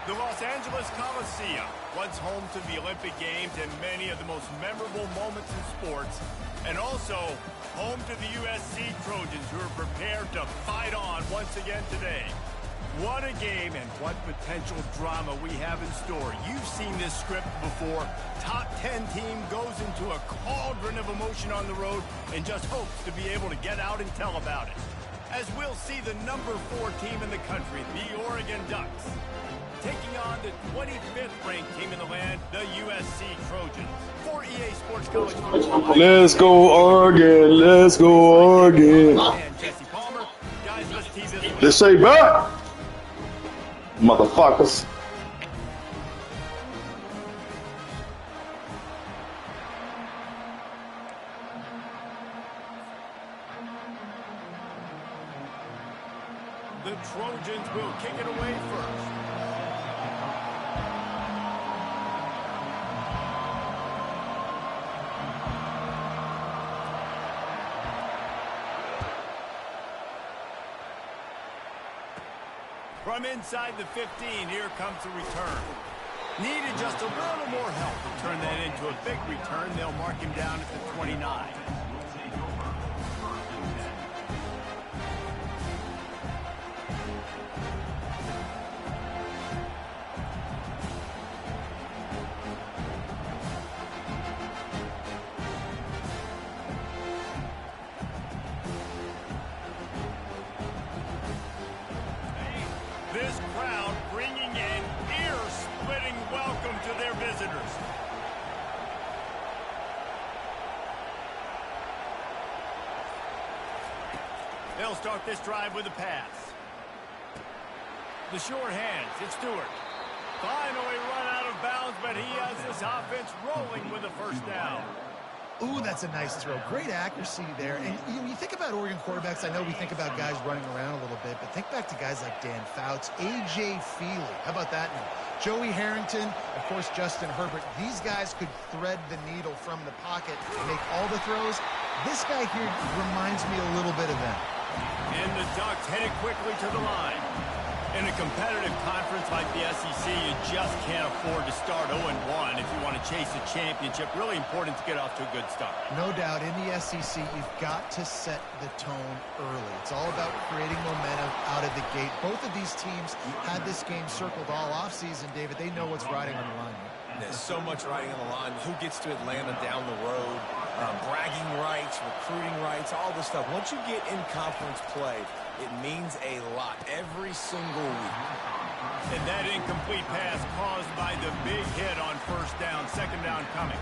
The Los Angeles Coliseum, once home to the Olympic Games and many of the most memorable moments in sports, and also home to the USC Trojans, who are prepared to fight on once again today. What a game and what potential drama we have in store. You've seen this script before. Top 10 team goes into a cauldron of emotion on the road and just hopes to be able to get out and tell about it. As we'll see the number 4 team in the country, the Oregon Ducks, taking on the 25th ranked team in the land, the USC Trojans. For EA Sports College Football. Let's go Oregon. Let's go Oregon. And Jesse Palmer. Guys, let's tee this one. Let's say back. Motherfuckers. The Trojans will kick it away first. From inside the 15, here comes the return. Needed just a little more help to turn that into a big return. They'll mark him down at the 29. This crowd bringing in ear-splitting welcome to their visitors. They'll start this drive with a pass. The short hands, it's Stewart. Finally run out of bounds, but he has this offense rolling with a first down. Ooh, that's a nice throw. Great accuracy there. And you think about Oregon quarterbacks, I know we think about guys running around a little bit, but think back to guys like Dan Fouts, A.J. Feely. How about that name? Joey Harrington, of course, Justin Herbert. These guys could thread the needle from the pocket and make all the throws. This guy here reminds me a little bit of them. And the Ducks headed quickly to the line. In a competitive conference like the SEC, you just can't afford to start 0-1 if you want to chase a championship. Really important to get off to a good start. No doubt, in the SEC, you've got to set the tone early. It's all about creating momentum out of the gate. Both of these teams had this game circled all offseason, David. They know what's riding on the line. There's so much riding on the line. Who gets to Atlanta down the road? Bragging rights, recruiting rights, all this stuff. Once you get in conference play, it means a lot every single week. And that incomplete pass caused by the big hit on first down, second down coming.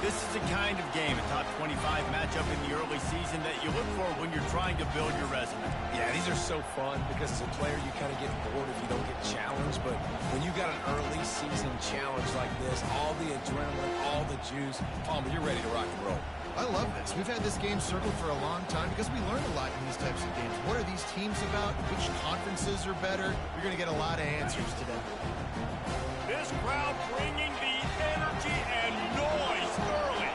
This is the kind of game, a top 25 matchup in the early season that you look for when you're trying to build your resume. Yeah, these are so fun because as a player you kind of get bored if you don't get challenged, but when you got an early season challenge like this, all the adrenaline, all the juice, Palmer, you're ready to rock and roll. I love this. We've had this game circled for a long time because we learn a lot in these types of games. What are these teams about? Which conferences are better? You're going to get a lot of answers today. This crowd bringing the energy and noise early.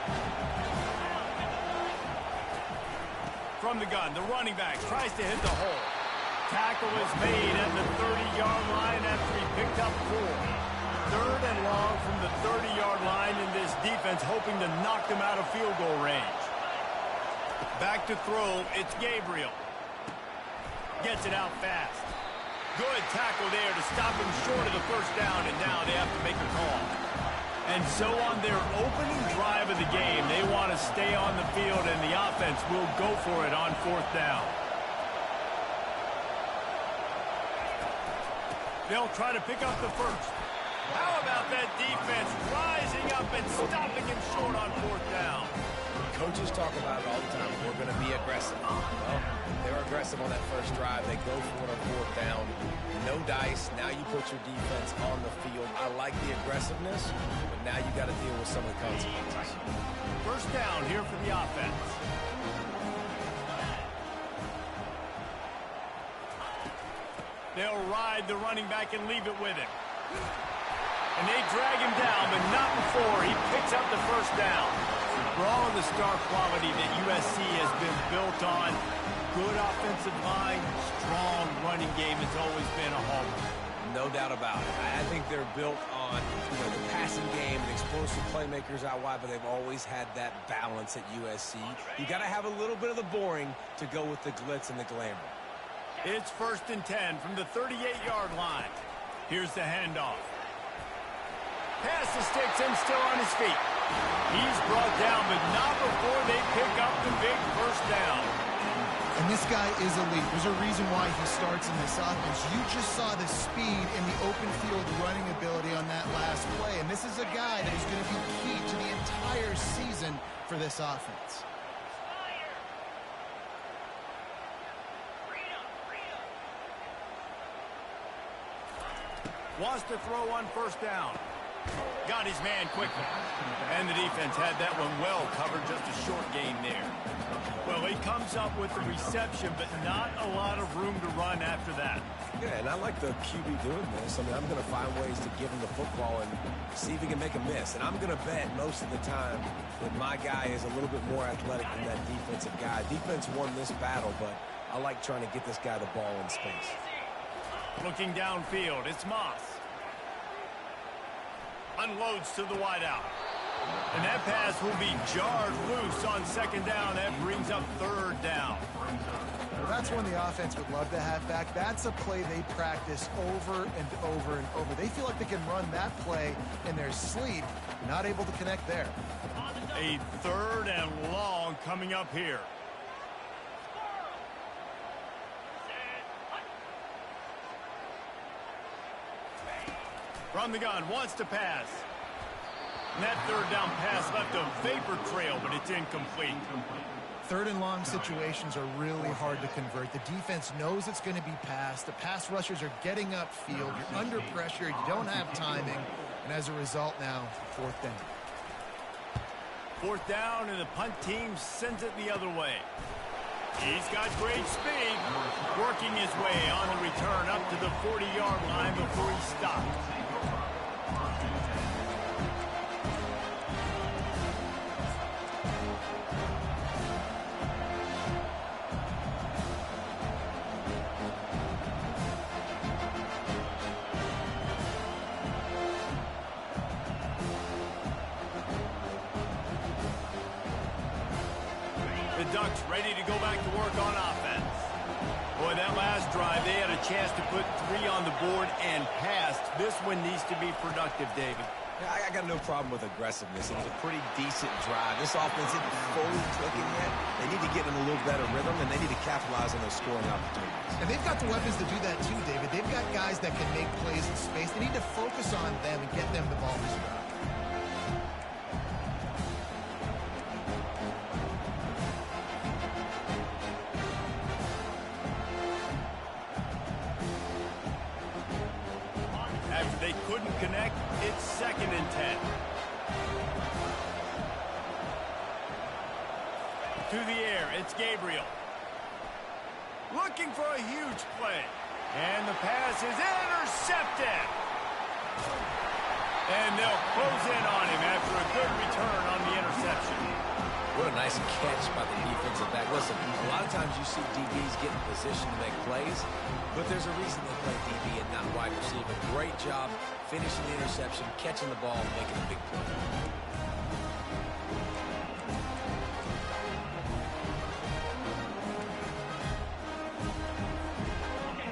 From the gun, the running back tries to hit the hole. Tackle is made at the 30-yard line after he picked up 4. Third and long from the 30-yard line, in this defense hoping to knock them out of field goal range. Back to throw, it's Gabriel. Gets it out fast. Good tackle there to stop him short of the first down, and now they have to make a call. And so on their opening drive of the game, they want to stay on the field, and the offense will go for it on fourth down. They'll try to pick up the first. How about that defense rising up and stopping him short on fourth down? Coaches talk about it all the time. We're going to be aggressive. Well, they're aggressive on that first drive. They go for it on fourth down. No dice. Now you put your defense on the field. I like the aggressiveness, but now you got to deal with some of the consequences. First down here for the offense. They'll ride the running back and leave it with him. And they drag him down, but not before he picks up the first down. For all of the star quality that USC has been built on, good offensive line, strong running game has always been a hallmark. No doubt about it. I think they're built on the passing game and explosive playmakers out wide, but they've always had that balance at USC. You got to have a little bit of the boring to go with the glitz and the glamour. It's 1st and 10 from the 38-yard line. Here's the handoff. Pass the sticks and still on his feet. He's brought down, but not before they pick up the big first down. And this guy is elite. There's a reason why he starts in this offense. You just saw the speed and the open field running ability on that last play. And this is a guy that is going to be key to the entire season for this offense. Wants to throw on 1st down. Got his man quickly. And the defense had that one well covered, just a short gain there. Well, he comes up with the reception, but not a lot of room to run after that. Yeah, and I like the QB doing this. I mean, I'm going to find ways to give him the football and see if he can make a miss. And I'm going to bet most of the time that my guy is a little bit more athletic than that defensive guy. Defense won this battle, but I like trying to get this guy the ball in space. Looking downfield, it's Moss. Unloads to the wideout. And that pass will be jarred loose on 2nd down. That brings up 3rd down. Well, that's one the offense would love to have back. That's a play they practice over and over and over. They feel like they can run that play in their sleep. Not able to connect there. A 3rd and long coming up here. From the gun, wants to pass. And that 3rd down pass left a vapor trail, but it's incomplete. 3rd and long situations are really hard to convert. The defense knows it's going to be passed. The pass rushers are getting upfield. You're under pressure. You don't have timing. And as a result now, 4th down. 4th down, and the punt team sends it the other way. He's got great speed. Working his way on the return up to the 40-yard line before he stopped. The Ducks ready to go back to work on offense. Boy, that last drive, they had a chance to put 3 on the board and passed. This one needs to be productive, David. Yeah, I got no problem with aggressiveness. It was a pretty decent drive. This offense isn't fully clicking yet. They need to get in a little better rhythm, and they need to capitalize on those scoring opportunities. And they've got the weapons to do that too, David. They've got guys that can make plays in space. They need to focus on them and get them the ball this drive. After they couldn't connect, it's 2nd and 10. To the air, it's Gabriel. Looking for a huge play. And the pass is intercepted. And they'll close in on him after a good return on the interception. What a nice catch by the defensive back. Listen, a lot of times you see DBs get in position to make plays, but there's a reason they play DB and not wide receiver. Great job finishing the interception, catching the ball, and making a big play.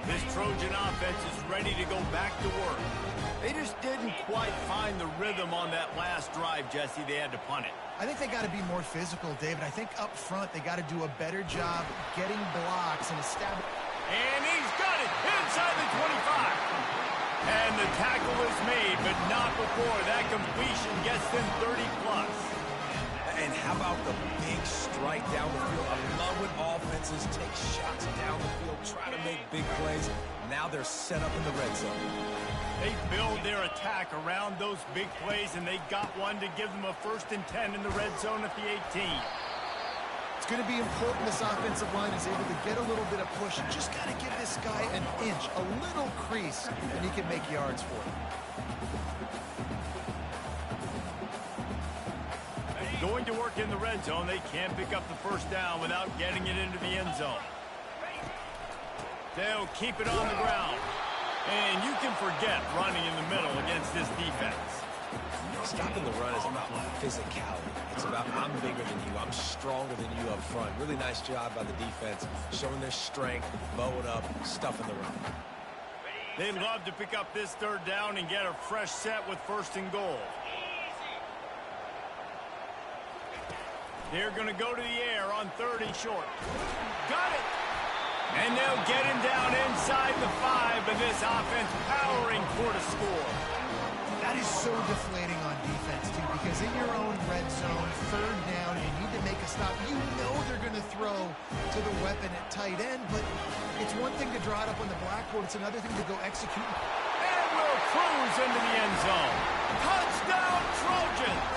This Trojan offense is ready to go back to work. They just didn't quite find the rhythm on that last drive, Jesse. They had to punt it. I think they got to be more physical, David. I think up front they got to do a better job getting blocks and establishing. And he's got it inside the 25. And the tackle is made, but not before that completion gets them 30+. And how about the big strike down the field? I love when offenses take shots down the field, try to make big plays. Now they're set up in the red zone. They build their attack around those big plays, and they got one to give them a 1st and 10 in the red zone at the 18. It's going to be important this offensive line is able to get a little bit of push. You just got to give this guy an inch, a little crease, and he can make yards for it. Going to work in the red zone, they can't pick up the 1st down without getting it into the end zone. They'll keep it on the ground. And you can forget running in the middle against this defense. Stopping the run is about physicality. It's about I'm bigger than you, I'm stronger than you up front. Really nice job by the defense, showing their strength, bow it up, stuffing the run. They'd love to pick up this third down and get a fresh set with 1st and goal. They're going to go to the air on 3rd and short. Got it! And they'll get him down inside the 5, and this offense powering for the score. That is so deflating on defense, too, because in your own red zone, 3rd down, you need to make a stop. You know they're going to throw to the weapon at tight end, but it's one thing to draw it up on the blackboard. It's another thing to go execute. And will cruise into the end zone. Touchdown, Trojans!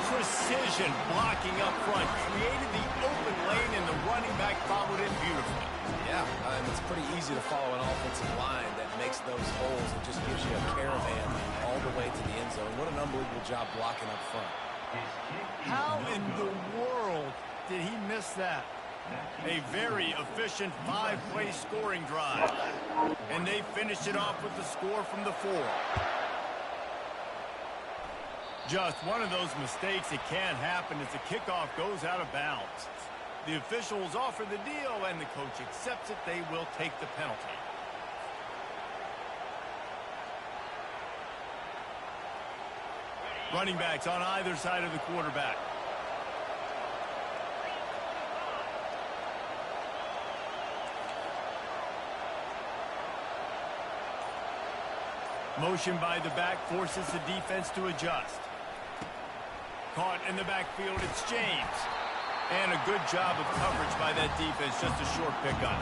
Precision blocking up front created the open lane, and the running back followed it beautifully. Yeah, it's pretty easy to follow an offensive line that makes those holes and just gives you a caravan all the way to the end zone. What an unbelievable job blocking up front. How in the world did he miss that? A very efficient 5-play scoring drive. And they finished it off with the score from the 4. Just one of those mistakes that can happen as the kickoff goes out of bounds. The officials offer the deal, and the coach accepts it. They will take the penalty. Running backs on either side of the quarterback. Motion by the back forces the defense to adjust. Caught in the backfield, it's James. And a good job of coverage by that defense, just a short pickup.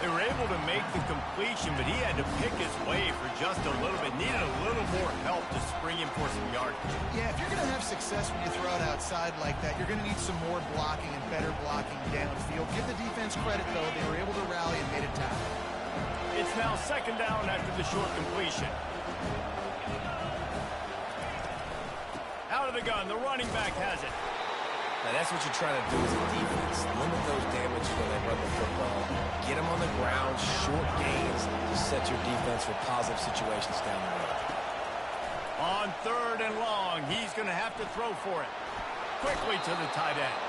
They were able to make the completion, but he had to pick his way for just a little bit. Needed a little more help to spring him for some yardage. Yeah, if you're going to have success when you throw it outside like that, you're going to need some more blocking and better blocking downfield. Give the defense credit, though. They were able to rally and made a tackle. It's now 2nd down after the short completion. Out of the gun, the running back has it. Now that's what you're trying to do as a defense. Limit those damage when they run the football. Get them on the ground, short gains to set your defense for positive situations down the road. On 3rd and long, he's going to have to throw for it. Quickly to the tight end.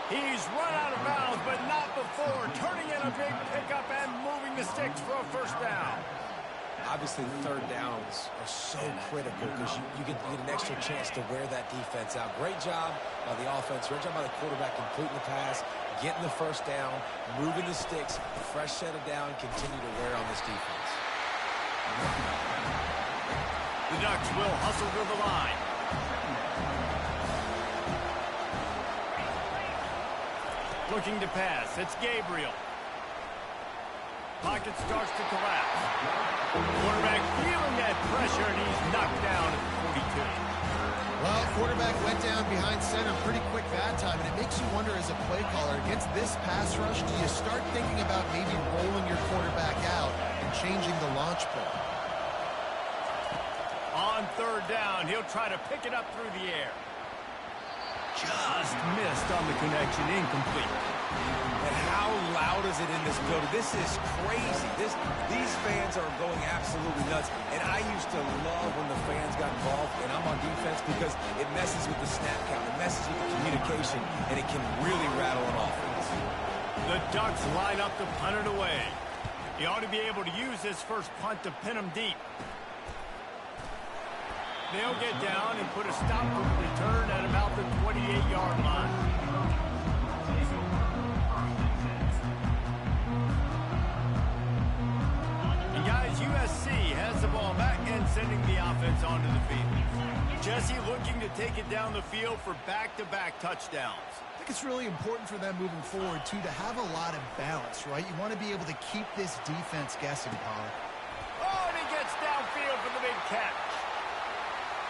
He's run out of bounds, but not before. Turning in a big pickup and moving the sticks for a 1st down. Obviously, the 3rd downs are so critical because you get an extra chance to wear that defense out. Great job by the offense. Great job by the quarterback completing the pass, getting the 1st down, moving the sticks, fresh set of down, continue to wear on this defense. The Ducks will hustle to the line. Looking to pass. It's Gabriel. Pocket starts to collapse. Quarterback feeling that pressure, and he's knocked down at the 42. Well, quarterback went down behind center pretty quick that time, and it makes you wonder as a play caller, against this pass rush, do you start thinking about maybe rolling your quarterback out and changing the launch play? On 3rd down, he'll try to pick it up through the air. Just missed on the connection, incomplete. And how loud is it in this building? This is crazy. These fans are going absolutely nuts. And I used to love when the fans got involved, and I'm on defense because it messes with the snap count, it messes with the communication, and it can really rattle an offense. The Ducks line up to punt it away. He ought to be able to use this first punt to pin him deep. They'll get down and put a stop to the return at about the 28-yard line. And guys, USC has the ball back and sending the offense onto the field. Jesse looking to take it down the field for back-to-back touchdowns. I think it's really important for them moving forward, too, to have a lot of balance, right? You want to be able to keep this defense guessing, Pollard. Oh, and he gets downfield for the big catch.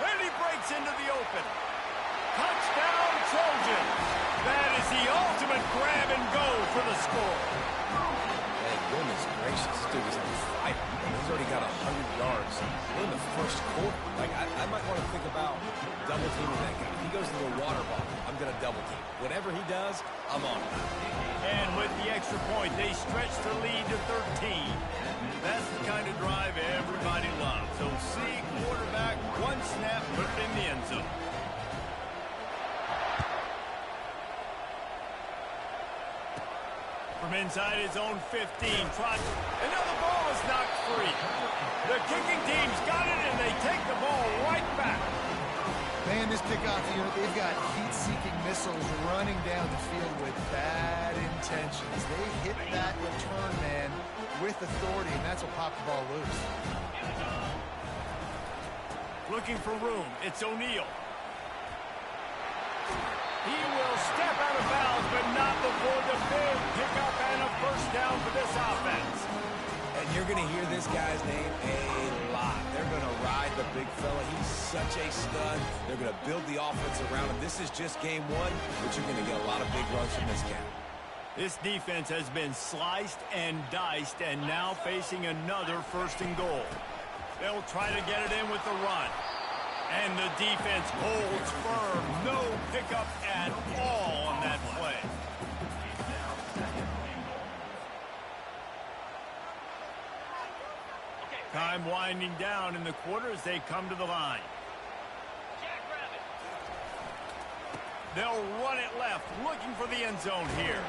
And he breaks into the open. Touchdown, Trojans. That is the ultimate grab and go for the score. Man, goodness gracious, this dude is on fire. He's already got 100 yards in the 1st quarter. Like, I might want to think about double teaming that guy. He goes to the water bottle. I'm going to double team. Whatever he does, I'm on him. And with the extra point, they stretch the lead to 13. That's the kind of drive everybody loves. So see quarterback, one snap, put it in the end zone. From inside his own 15, tries. Another ball is knocked free. The kicking team's got it, and they take the ball right back. Man, this kickoff unit, they've got heat-seeking missiles running down the field with bad intentions. They hit that return man with authority, and that's what popped the ball loose. Looking for room. It's O'Neal. He will step out of bounds, but not before the big pickup and a first down for this offense. And you're going to hear this guy's name a lot. They're going to ride the big fella. He's such a stud. They're going to build the offense around him. This is just game one, but you're going to get a lot of big runs from this guy. This defense has been sliced and diced, and now facing another first and goal. They'll try to get it in with the run. And the defense holds firm. No pickup at all on that play. Time winding down in the quarter as they come to the line. They'll run it left, looking for the end zone here.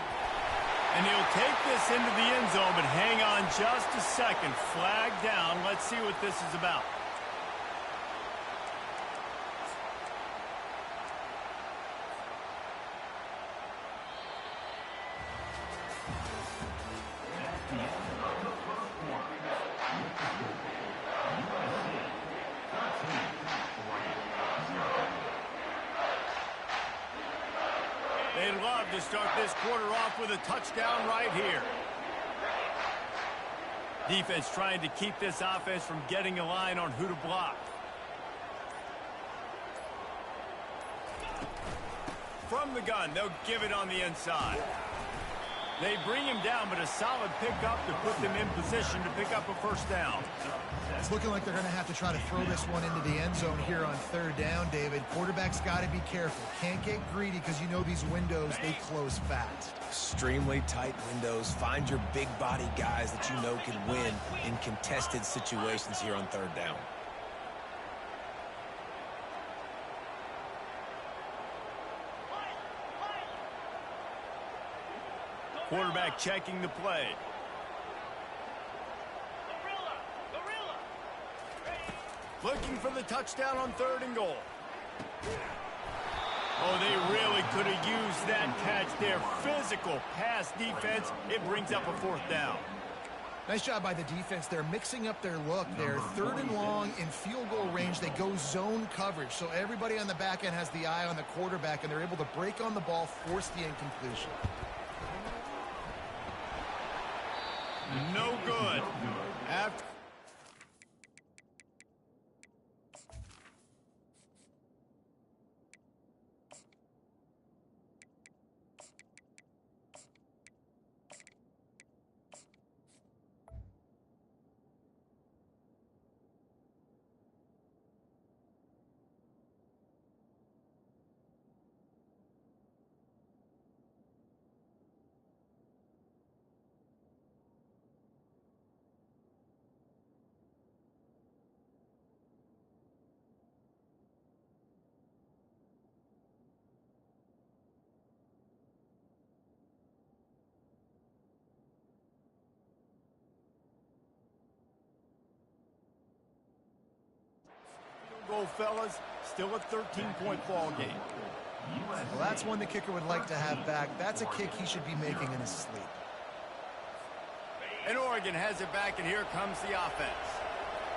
And he'll take this into the end zone, but hang on just a second. Flag down. Let's see what this is about. They'd love to start this quarter off with a touchdown right here. Defense trying to keep this offense from getting a line on who to block. From the gun, they'll give it on the inside. They bring him down, but a solid pickup to put them in position to pick up a first down. It's looking like they're going to have to try to throw this one into the end zone here on third down, David. Quarterback's got to be careful. Can't get greedy because you know these windows, they close fast. Extremely tight windows. Find your big body guys that you know can win in contested situations here on third down. Quarterback checking the play. Looking for the touchdown on third and goal. Oh, they really could have used that catch there. Physical pass defense. It brings up a fourth down. Nice job by the defense. They're mixing up their look. They're third and long in field goal range. They go zone coverage. So everybody on the back end has the eye on the quarterback, and they're able to break on the ball, force the incompletion. No good. After goal, fellas, still a 13-point ball game. Well, that's one the kicker would like to have back. That's a kick he should be making in his sleep. And Oregon has it back, and here comes the offense.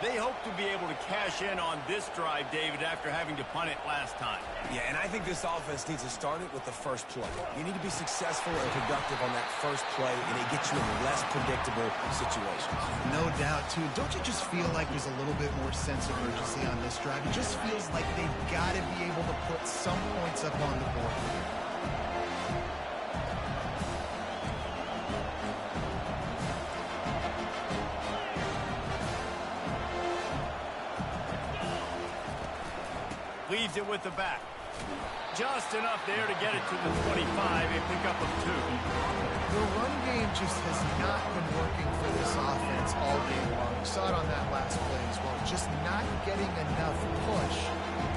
They hope to be able to cash in on this drive, David, after having to punt it last time. Yeah, and I think this offense needs to start it with the first play. You need to be successful and productive on that first play, and it gets you in less predictable situations. No doubt, too. Don't you just feel like there's a little bit more sense of urgency on this drive? It just feels like they've got to be able to put some points up on the board. Leaves it with the back. Just enough there to get it to the 25, a pickup of 2. The run game just has not been working for this offense all game long. We saw it on that last play as well. Just not getting enough push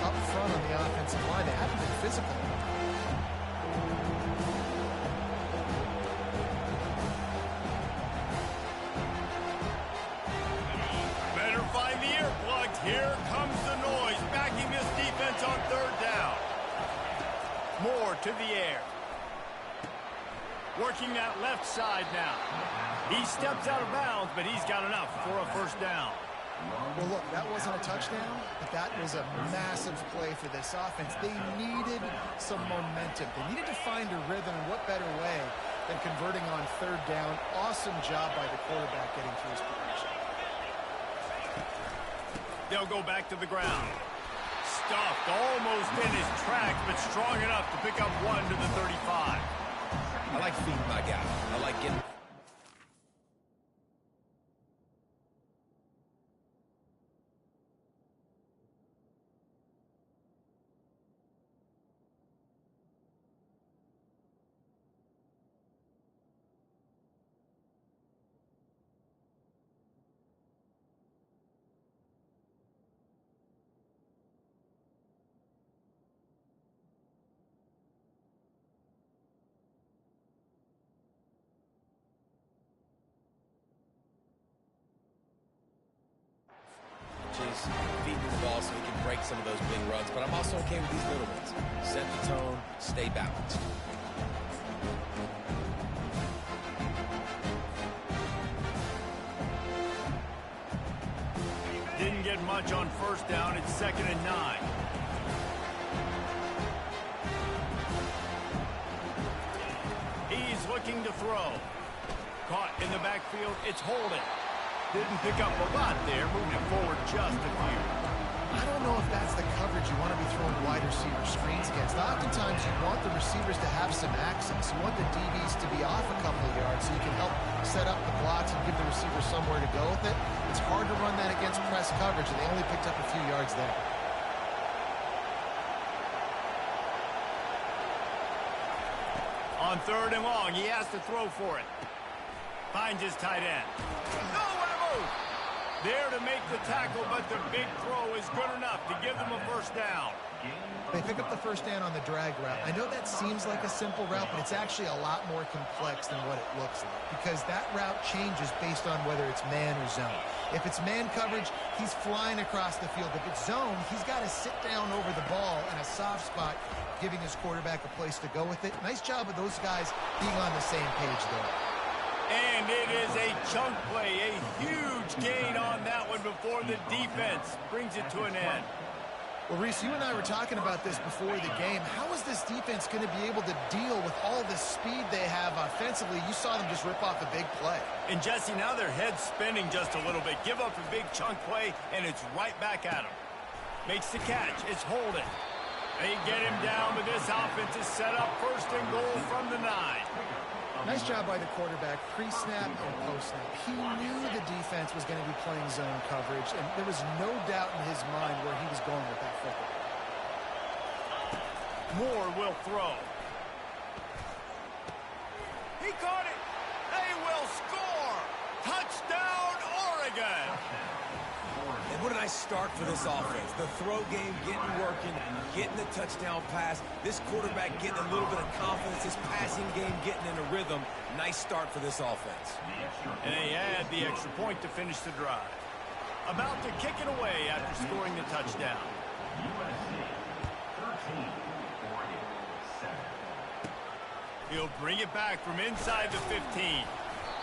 up front on the offensive line. They haven't been physical. Better find the earplugs. Here comes the noise, backing this defense on 3rd down. Moore to the air. Working that left side now. He steps out of bounds, but he's got enough for a 1st down. Well, look, that wasn't a touchdown, but that was a massive play for this offense. They needed some momentum. They needed to find a rhythm, and what better way than converting on 3rd down. Awesome job by the quarterback getting through his progression. They'll go back to the ground. Stuffed almost in his tracks, but strong enough to pick up 1 to the 35. I like feeding my guy. I like getting... feeding the ball so he can break some of those big runs, but I'm also okay with these little ones. Set the tone, stay balanced. Didn't get much on 1st down. It's 2nd and 9. He's looking to throw. Caught in the backfield. It's Holden. Didn't pick up a lot there, moving it forward just a few. I don't know if that's the coverage you want to be throwing wide receiver screens against. Oftentimes, you want the receivers to have some access. You want the DBs to be off a couple of yards so you can help set up the blocks and give the receiver somewhere to go with it. It's hard to run that against press coverage, and they only picked up a few yards there. On 3rd and long, he has to throw for it. Finds his tight end. Nowhere to move. There to make the tackle, but the big throw is good enough to give them a 1st down. They pick up the 1st down on the drag route. I know that seems like a simple route, but it's actually a lot more complex than what it looks like, because that route changes based on whether it's man or zone. If it's man coverage, he's flying across the field. If it's zone, he's got to sit down over the ball in a soft spot, giving his quarterback a place to go with it. Nice job of those guys being on the same page there. And it is a chunk play, a huge gain on that one before the defense brings it to an end. Well, Reese, you and I were talking about this before the game. How is this defense going to be able to deal with all the speed they have offensively? You saw them just rip off a big play. And, Jesse, now their head's spinning just a little bit. Give up a big chunk play, and it's right back at them. Makes the catch. It's Holden. They get him down, but this offense is set up 1st and goal from the 9. Nice job by the quarterback, pre-snap and post-snap. He knew the defense was going to be playing zone coverage, and there was no doubt in his mind where he was going with that football. Moore will throw. He caught it. They will score. Touchdown, Oregon. And what a nice start for this offense. The throw game getting working, getting the touchdown pass. This quarterback getting a little bit of confidence. This passing game getting in a rhythm. Nice start for this offense. And they add the extra point to finish the drive. About to kick it away after scoring the touchdown. He'll bring it back from inside the 15.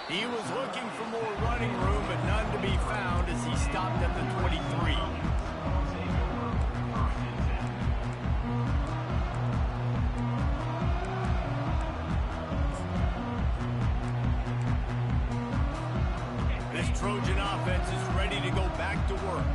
He was looking for more running room, but none to be found as he stopped at the 23. This Trojan offense is ready to go back to work.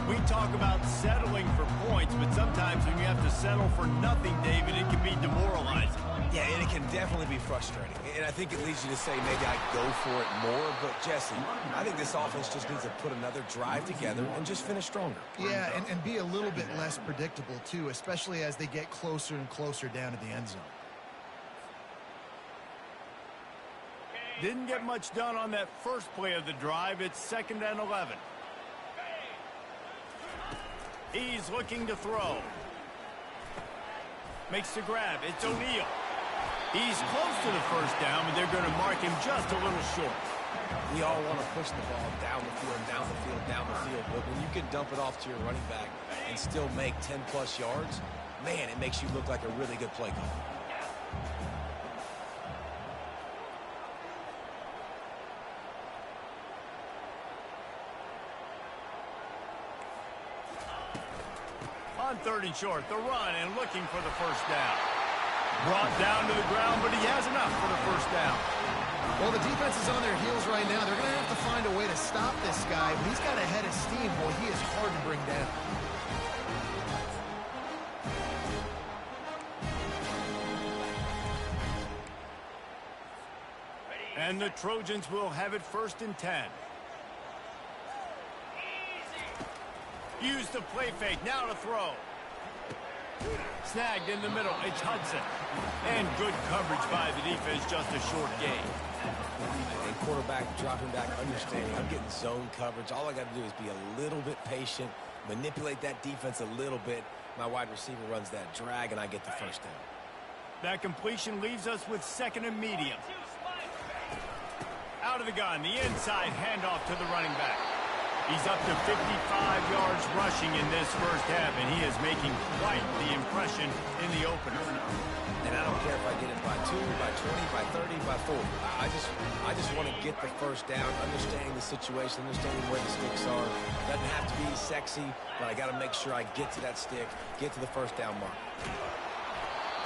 We talk about settling for points, but sometimes when you have to settle for nothing, David, it can be demoralizing. Yeah, and it can definitely be frustrating. And I think it leads you to say maybe I go for it more. But, Jesse, I think this offense just needs to put another drive together and just finish stronger. Yeah, and be a little bit less predictable, too, especially as they get closer and closer down to the end zone. Didn't get much done on that first play of the drive. It's 2nd and 11. He's looking to throw. Makes the grab. It's O'Neal. He's close to the first down, but they're going to mark him just a little short. We all want to push the ball down the field, down the field, down the field. But when you can dump it off to your running back and still make 10-plus yards, man, it makes you look like a really good play call. On 3rd and short, the run and looking for the first down. Brought down to the ground, but he has enough for the first down. Well, the defense is on their heels right now. They're going to have to find a way to stop this guy. But he's got a head of steam. Boy, he is hard to bring down. And the Trojans will have it 1st and 10. Use the play fake. Now to throw. Snagged in the middle. It's Hudson. And good coverage by the defense. Just a short gain. And quarterback dropping back, understanding I'm getting zone coverage. All I got to do is be a little bit patient, manipulate that defense a little bit. My wide receiver runs that drag, and I get the first down. That completion leaves us with 2nd and medium. Out of the gun. The inside handoff to the running back. He's up to 55 yards rushing in this first half, and he is making quite the impression in the opener. And I don't care if I get it by 2, by 20, by 30, by 40. I just want to get the first down, understanding the situation, understanding where the sticks are. Doesn't have to be sexy, but I got to make sure I get to that stick, get to the first down mark.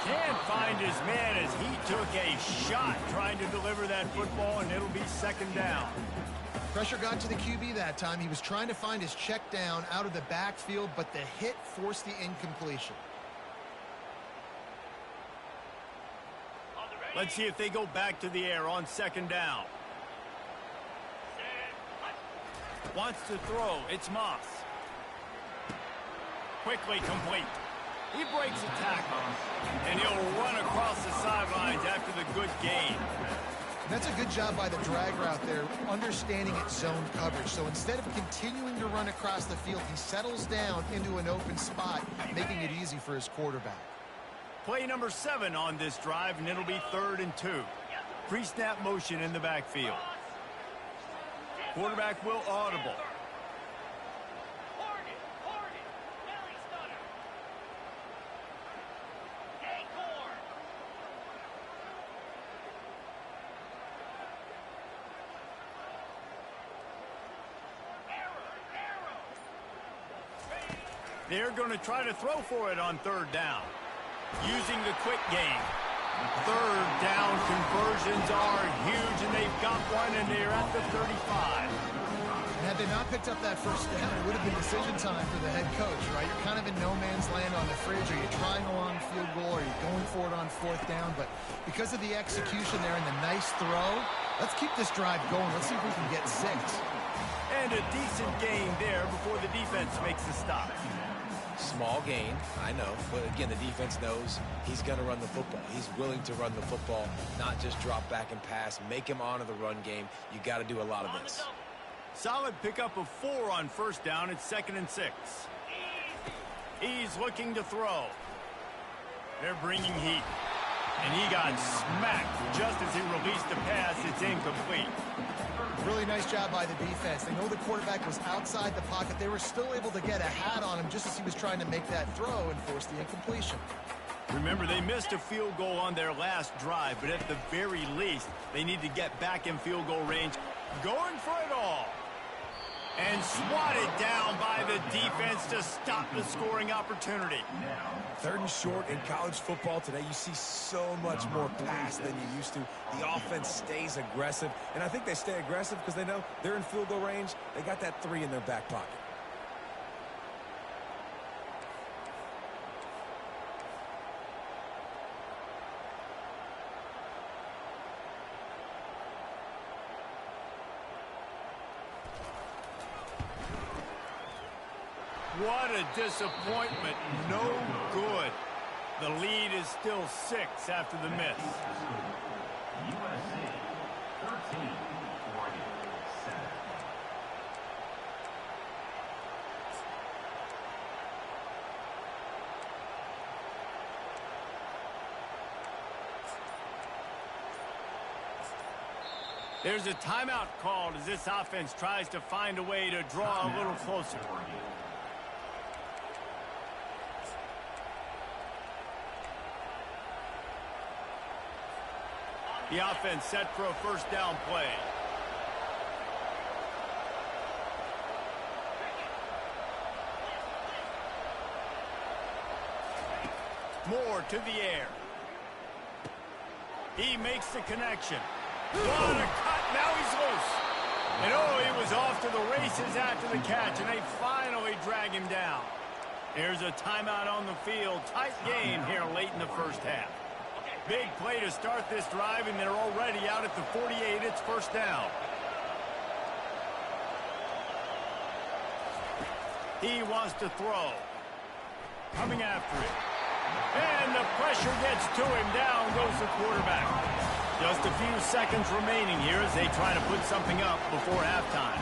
Can't find his man as he took a shot trying to deliver that football, and it'll be 2nd down. Pressure got to the QB that time. He was trying to find his check down out of the backfield, but the hit forced the incompletion. Let's see if they go back to the air on 2nd down. Wants to throw. It's Moss. Quickly complete. He breaks a tackle, and he'll run across the sidelines after the good gain. That's a good job by the drag route there, understanding its zone coverage. So instead of continuing to run across the field, he settles down into an open spot, making it easy for his quarterback. Play number 7 on this drive, and it'll be 3rd and 2. Pre-snap motion in the backfield. Quarterback will audible. They're going to try to throw for it on 3rd down. Using the quick game. 3rd down conversions are huge, and they've got one, and they're at the 35. Had they not picked up that first down, it would have been decision time for the head coach, right? You're kind of in no man's land on the fridge. Are you trying a long field goal? Are you going for it on 4th down? But because of the execution there and the nice throw, let's keep this drive going. Let's see if we can get 6. And a decent gain there before the defense makes the stop. Small gain, I know, but again, the defense knows he's going to run the football. He's willing to run the football, not just drop back and pass, make him honor the run game. You got to do a lot of this. Solid pickup of 4 on 1st down. It's 2nd and 6. He's looking to throw. They're bringing heat. And he got smacked just as he released the pass. It's incomplete. Really nice job by the defense. They know the quarterback was outside the pocket. They were still able to get a hat on him just as he was trying to make that throw and force the incompletion. Remember, they missed a field goal on their last drive, but at the very least, they need to get back in field goal range. Going for it all. And swatted down by the defense to stop the scoring opportunity. 3rd and short in college football today. You see so much more pass than you used to. The offense stays aggressive, and I think they stay aggressive because they know they're in field goal range. They got that 3 in their back pocket. What a disappointment. No good. The lead is still 6 after the miss. There's a timeout called as this offense tries to find a way to draw a little closer. The offense set for a first down play. Moore to the air. He makes the connection. What a cut. Now he's loose. And oh, he was off to the races after the catch, and they finally drag him down. Here's a timeout on the field. Tight game here late in the first half. Big play to start this drive, and they're already out at the 48. It's first down. He wants to throw. Coming after it. And the pressure gets to him. Down goes the quarterback. Just a few seconds remaining here as they try to put something up before halftime.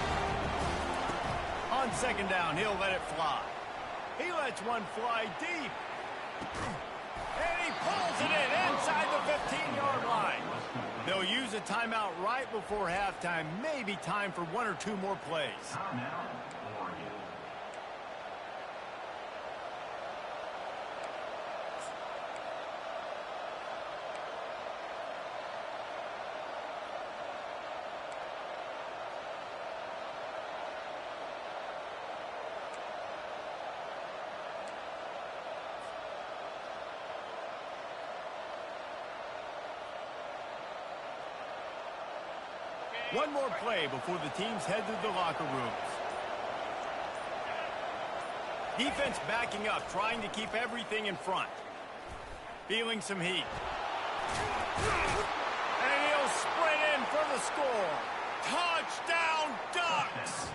On 2nd down, he'll let it fly. He lets one fly deep. And he pulls it in inside the 15-yard line. They'll use a timeout right before halftime. Maybe time for 1 or 2 more plays. One more play before the teams head to the locker rooms. Defense backing up, trying to keep everything in front. Feeling some heat. And he'll sprint in for the score. Touchdown, Ducks!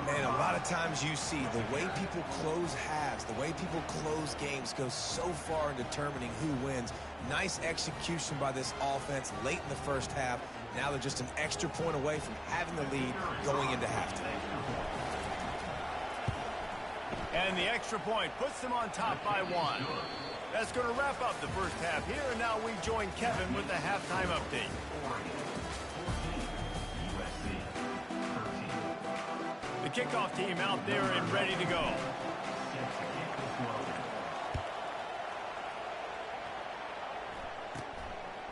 And a lot of times you see the way people close halves, the way people close games goes so far in determining who wins. Nice execution by this offense late in the first half. Now they're just an extra point away from having the lead going into halftime. And the extra point puts them on top by 1. That's going to wrap up the first half here, and now we join Kevin with the halftime update. The kickoff team out there and ready to go.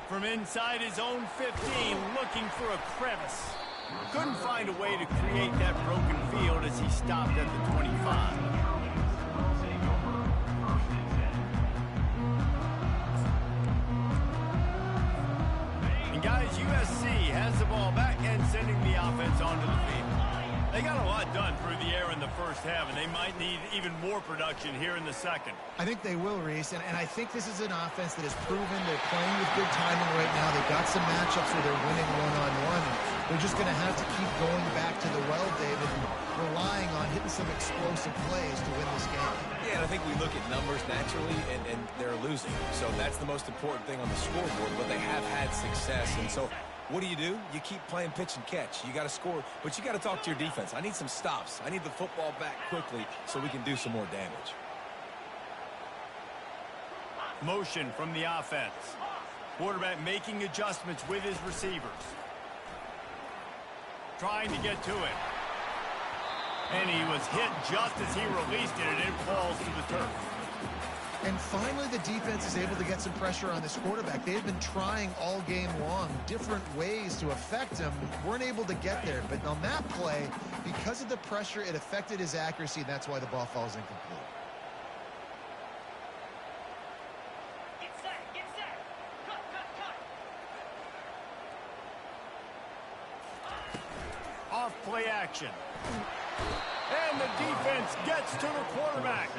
From inside his own 15, looking for a crevice. Couldn't find a way to create that broken field as he stopped at the 25. And guys, USC has the ball back and sending the offense onto the field. They got a lot done through the air in the first half, and they might need even more production here in the second. I think they will, Reese, and I think this is an offense that has proven they're playing with good timing right now. They've got some matchups where they're winning one-on-one. They're just going to have to keep going back to the well, David, and relying on hitting some explosive plays to win this game. Yeah, and I think we look at numbers naturally, and they're losing. So that's the most important thing on the scoreboard, but they have had success, and so what do? You keep playing pitch and catch. You got to score, but you got to talk to your defense. I need some stops. I need the football back quickly so we can do some more damage. Motion from the offense. Quarterback making adjustments with his receivers. Trying to get to it. And he was hit just as he released it, and it falls to the turf. And finally, the defense is able to get some pressure on this quarterback. They had been trying all game long different ways to affect him. Weren't able to get there. But on that play, because of the pressure, it affected his accuracy, and that's why the ball falls incomplete. Off play action. And the defense gets to the quarterback.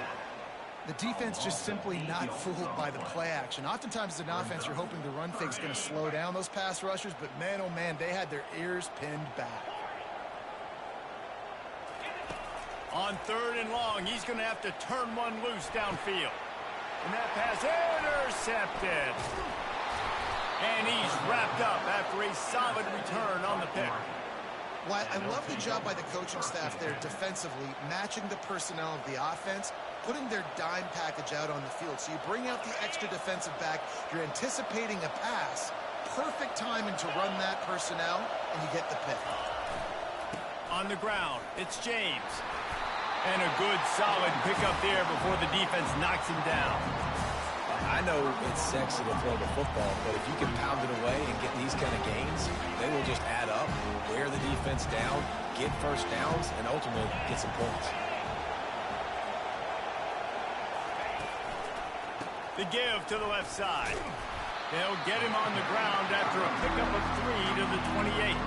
The defense just simply not fooled by the play action. Oftentimes as an offense, you're hoping the run fake's going to slow down those pass rushers, but man, oh man, they had their ears pinned back. On 3rd and long, he's going to have to turn one loose downfield. And that pass intercepted. And he's wrapped up after a solid return on the pick. Well, I love the job by the coaching staff there defensively, matching the personnel of the offense, putting their dime package out on the field. So you bring out the extra defensive back, you're anticipating a pass, perfect timing to run that personnel, and you get the pick. On the ground, it's James. And a good, solid pickup there before the defense knocks him down. I know it's sexy to throw the football, but if you can pound it away and get these kind of gains, they will just add up, wear the defense down, get first downs, and ultimately get some points. The give to the left side. They'll get him on the ground after a pickup of 3 to the 28.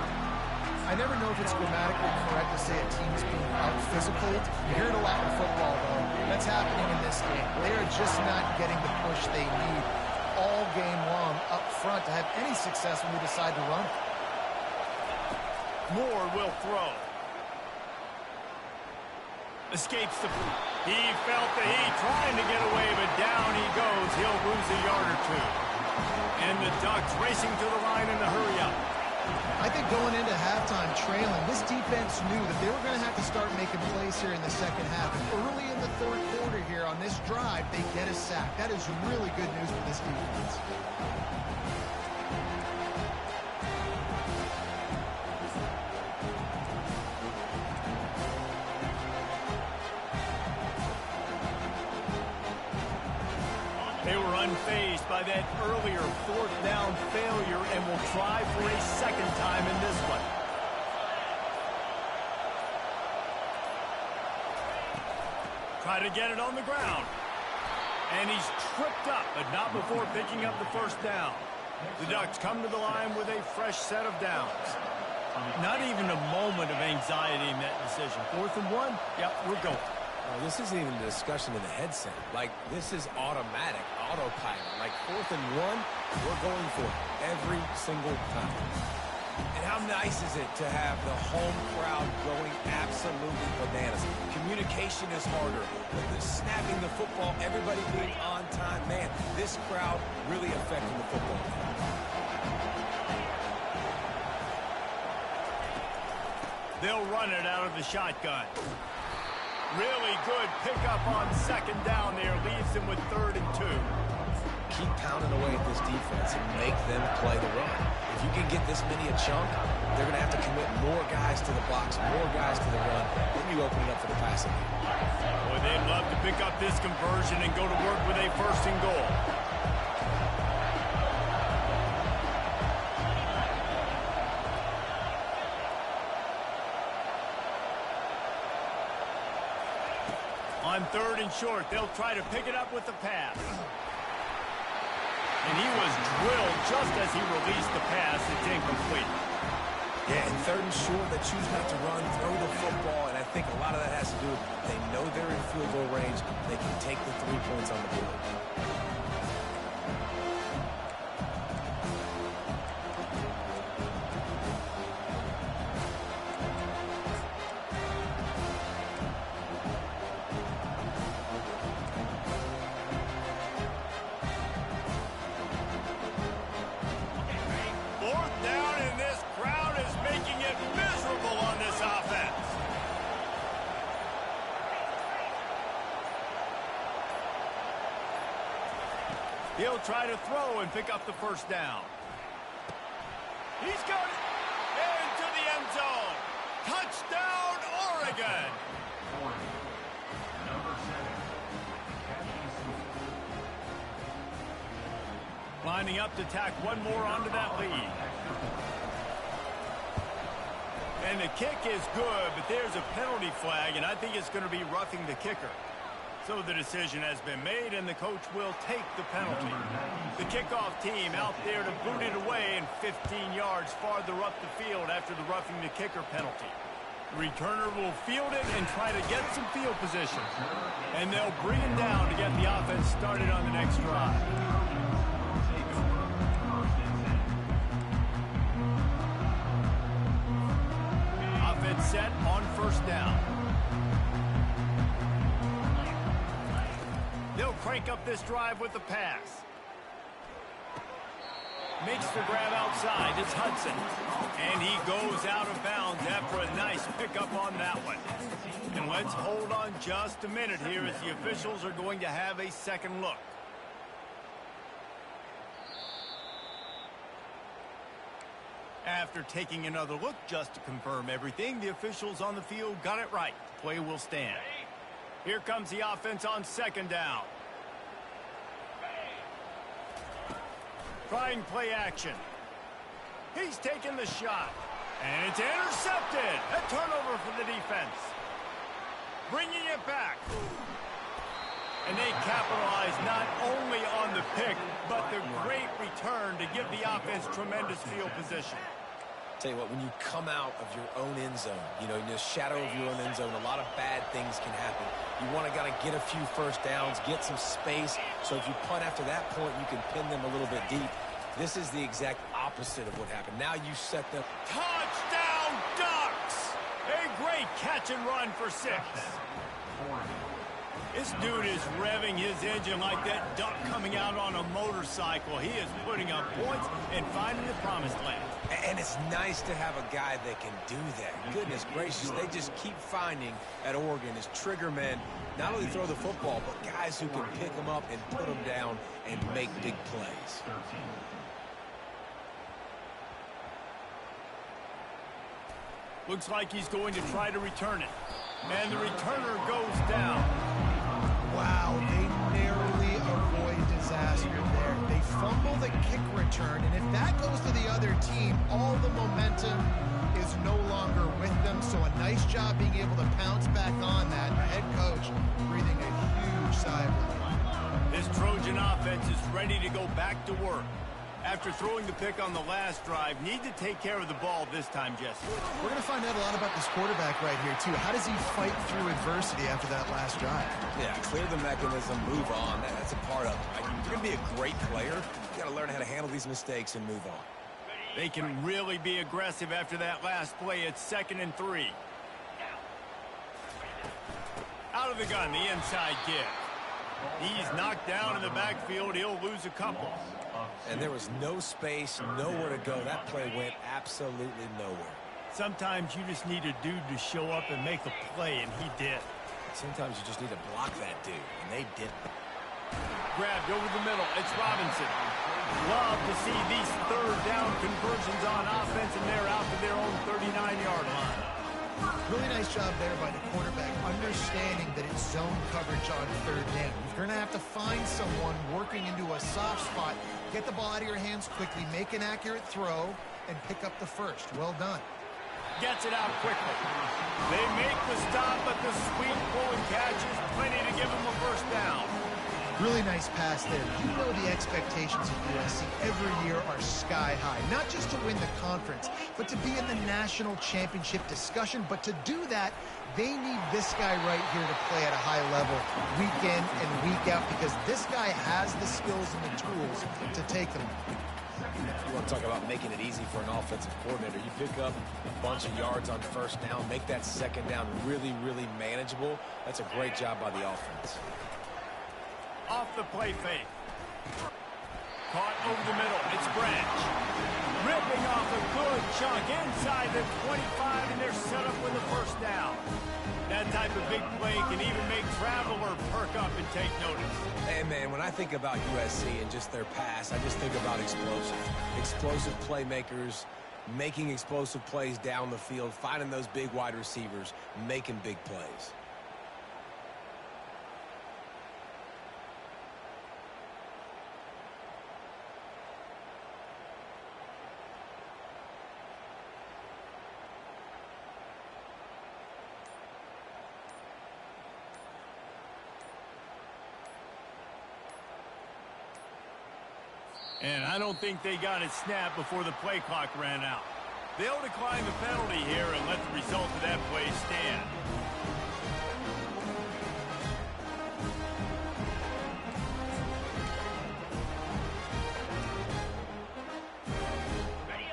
I never know if it's grammatically correct to say a team is being out-physical. You hear it a lot in football, though. That's happening in this game. They are just not getting the push they need all game long up front to have any success when they decide to run. Moore will throw. Escapes the... He felt the heat trying to get away, but down he goes. He'll lose a yard or two. And the Ducks racing to the line in a hurry-up. I think going into halftime trailing, this defense knew that they were going to have to start making plays here in the second half. And early in the 3rd quarter here on this drive, they get a sack. That is really good news for this defense. They were unfazed by that earlier 4th down failure and will try for a second time in this one. Try to get it on the ground. And he's tripped up, but not before picking up the first down. The Ducks come to the line with a fresh set of downs. Not even a moment of anxiety in that decision. 4th and 1, yep, we're going. Well, this isn't even a discussion in the headset. Like, this is automatic, autopilot. Like, 4th and 1, we're going for it every single time. And how nice is it to have the home crowd going absolutely bananas? Communication is harder. The snapping the football, everybody being on time. Man, this crowd really affecting the football game. They'll run it out of the shotgun. Really good pickup on 2nd down there. Leaves them with 3rd and 2. Keep pounding away at this defense and make them play the run. If you can get this many a chunk, they're going to have to commit more guys to the box, more guys to the run. Then you open it up for the passing game. Boy, they'd love to pick up this conversion and go to work with a 1st and goal. On 3rd and short, they'll try to pick it up with the pass. And he was drilled just as he released the pass. It's incomplete. Yeah, and 3rd and short, they choose not to run, throw the football, and I think a lot of that has to do with they know they're in field goal range. They can take the 3 points on the board. He'll try to throw and pick up the 1st down. He's got it into the end zone. Touchdown, Oregon. Lining up to tack one more onto that lead. And the kick is good, but there's a penalty flag, and I think it's going to be roughing the kicker. So the decision has been made, and the coach will take the penalty. The kickoff team out there to boot it away and 15 yards farther up the field after the roughing the kicker penalty. The returner will field it and try to get some field position. And they'll bring it down to get the offense started on the next drive. Offense set on first down. They'll crank up this drive with the pass. Makes the grab outside. It's Hudson. And he goes out of bounds after a nice pickup on that one. And let's hold on just a minute here as the officials are going to have a second look. After taking another look just to confirm everything, the officials on the field got it right. Play will stand. Here comes the offense on second down. Trying play action. He's taking the shot. And it's intercepted. A turnover for the defense. Bringing it back. And they capitalize not only on the pick, but the great return to give the offense tremendous field position. Tell you what, when you come out of your own end zone, you know, in the shadow of your own end zone, a lot of bad things can happen. You want to get a few first downs, get some space, so if you punt after that point, you can pin them a little bit deep. This is the exact opposite of what happened. Now you set them. Touchdown, Ducks! A great catch and run for 6. This dude is revving his engine like that duck coming out on a motorcycle. He is putting up points and finding the promised land. And it's nice to have a guy that can do that. Goodness gracious, they just keep finding at Oregon as trigger men, not only throw the football, but guys who can pick them up and put them down and make big plays. Looks like he's going to try to return it. And the returner goes down. Wow, they narrowly avoid disaster there. They fumble the kick return, and if that goes to the other team, all the momentum is no longer with them. So a nice job being able to pounce back on that. The head coach breathing a huge sigh of relief. This Trojan offense is ready to go back to work. After throwing the pick on the last drive, need to take care of the ball this time, Jesse. We're going to find out a lot about this quarterback right here, too. How does he fight through adversity after that last drive? Yeah, clear the mechanism, move on. That's a part of it. Right? If you're going to be a great player, you got to learn how to handle these mistakes and move on. They can really be aggressive after that last play. It's 2nd and 3. Out of the gun, the inside give. He's knocked down in the backfield. He'll lose a couple. And there was no space, nowhere to go. That play went absolutely nowhere. Sometimes you just need a dude to show up and make a play, and he did. Sometimes you just need to block that dude, and they didn't. Grabbed over the middle. It's Robinson. Love to see these third down conversions on offense, and they're out to their own 39-yard line. Really nice job there by the quarterback, understanding that it's zone coverage on third down. You're going to have to find someone working into a soft spot, get the ball out of your hands quickly, make an accurate throw, and pick up the first. Well done. Gets it out quickly. They make the stop, but the sweep pull and catch is plenty to give them a first down. Really nice pass there. You know the expectations of USC every year are sky high. Not just to win the conference, but to be in the national championship discussion. But to do that, they need this guy right here to play at a high level week in and week out, because this guy has the skills and the tools to take them. You want to talk about making it easy for an offensive coordinator. You pick up a bunch of yards on first down, make that second down really, really manageable. That's a great job by the offense. Off the play fake. Caught over the middle. It's Branch. Ripping off a good chunk inside the 25, and they're set up with a first down. That type of big play can even make Traveler perk up and take notice. Hey, man, when I think about USC and just their pass, I just think about explosive. Explosive playmakers, making explosive plays down the field, finding those big wide receivers, making big plays. And I don't think they got it snapped before the play clock ran out. They'll decline the penalty here and let the result of that play stand.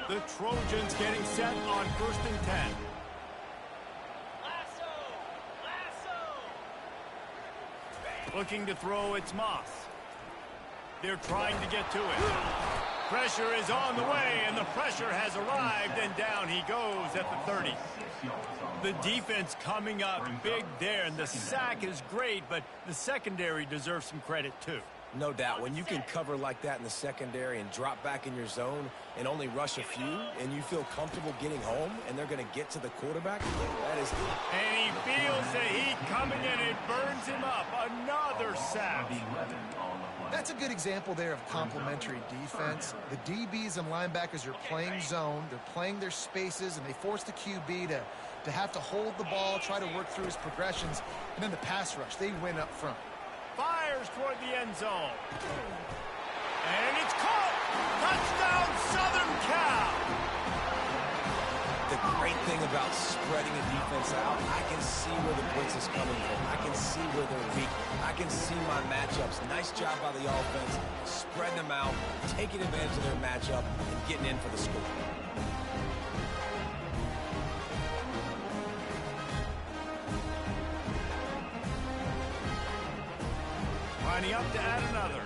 The Trojans getting set on 1st and 10. Looking to throw, it's Moss. They're trying to get to it. Pressure is on the way, and the pressure has arrived, and down he goes at the 30. The defense coming up big there, and the sack is great, but the secondary deserves some credit too. No doubt. When you can cover like that in the secondary and drop back in your zone and only rush a few, and you feel comfortable getting home, and they're going to get to the quarterback, that is... And he feels the heat coming in. It burns him up. Another sack. That's a good example there of complementary defense. The DBs and linebackers are playing zone. They're playing their spaces, and they force the QB to have to hold the ball, try to work through his progressions, and then the pass rush. They win up front. Fires toward the end zone. And it's caught. Touchdown, Southern Cal. The great thing about spreading a defense out, I can see where the blitz is coming from. I can see where they're weak. I can see my matchups. Nice job by the offense, spreading them out, taking advantage of their matchup, and getting in for the score. Lining up to add another.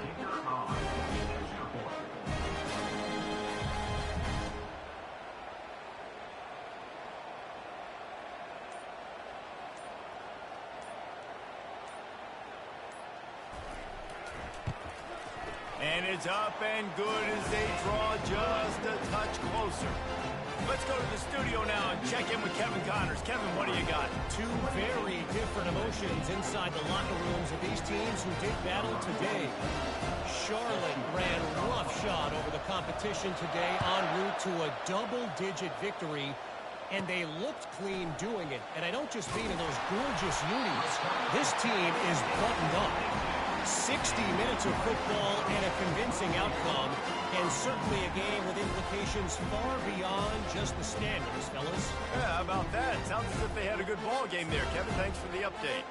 And it's up and good as they draw just a touch closer. Let's go to the studio now and check in with Kevin Connors. Kevin, what do you got? Two very different emotions inside the locker rooms of these teams who did battle today. Charlotte ran roughshod over the competition today en route to a double-digit victory, and they looked clean doing it. And I don't just mean in those gorgeous unis. This team is buttoned up. 60 minutes of football and a convincing outcome, and certainly a game with implications far beyond just the standings, fellas. Yeah, how about that? Sounds as if they had a good ball game there, Kevin. Thanks for the update.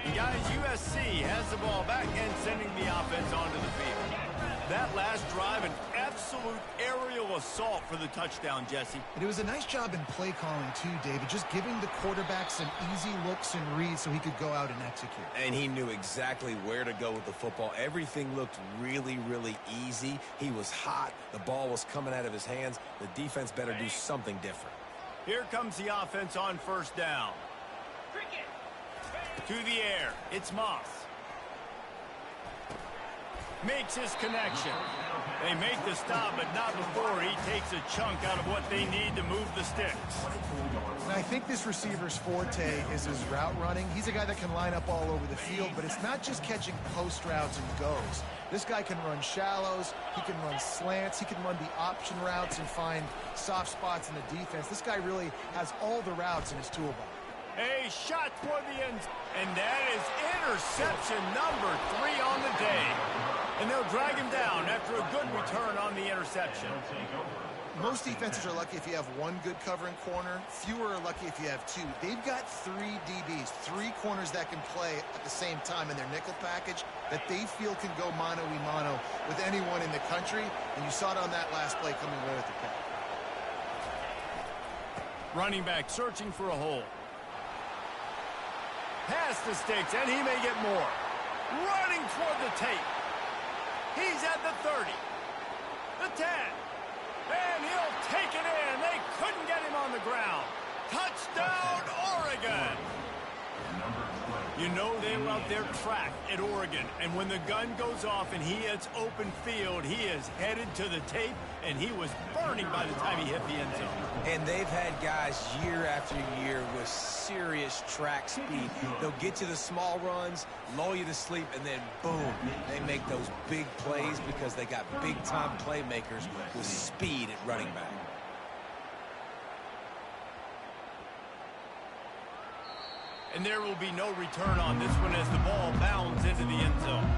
And guys, USC has the ball back and sending the offense onto the field. That last drive, an absolute aerial assault for the touchdown, Jesse. And it was a nice job in play calling too, David, just giving the quarterback some easy looks and reads so he could go out and execute. And he knew exactly where to go with the football. Everything looked really, really easy. He was hot. The ball was coming out of his hands. The defense better do something different. Here comes the offense on 1st down. To the air, it's Moss. Makes his connection. They make the stop, but not before he takes a chunk out of what they need to move the sticks. And I think this receiver's forte is his route running. He's a guy that can line up all over the field, but it's not just catching post routes and goes. This guy can run shallows, he can run slants, he can run the option routes and find soft spots in the defense. This guy really has all the routes in his toolbox. A shot toward the end, and that is interception number 3 on the day. And they'll drag him down after a good return on the interception. Most defenses are lucky if you have one good covering corner. Fewer are lucky if you have two. They've got 3 DBs, 3 corners that can play at the same time in their nickel package that they feel can go mano-a-mano with anyone in the country. And you saw it on that last play coming away with the pick. Running back searching for a hole. Past the sticks, and he may get more. Running toward the tape. He's at the 30. The 10. And he'll take it in. They couldn't get him on the ground. Touchdown, Oregon. You know they love their track at Oregon. And when the gun goes off and he hits open field, he is headed to the tape, and he was burning by the time he hit the end zone. And they've had guys year after year with serious track speed. They'll get to the small runs, lull you to sleep, and then boom, they make those big plays because they got big-time playmakers with speed at running back. And there will be no return on this one as the ball bounds into the end zone.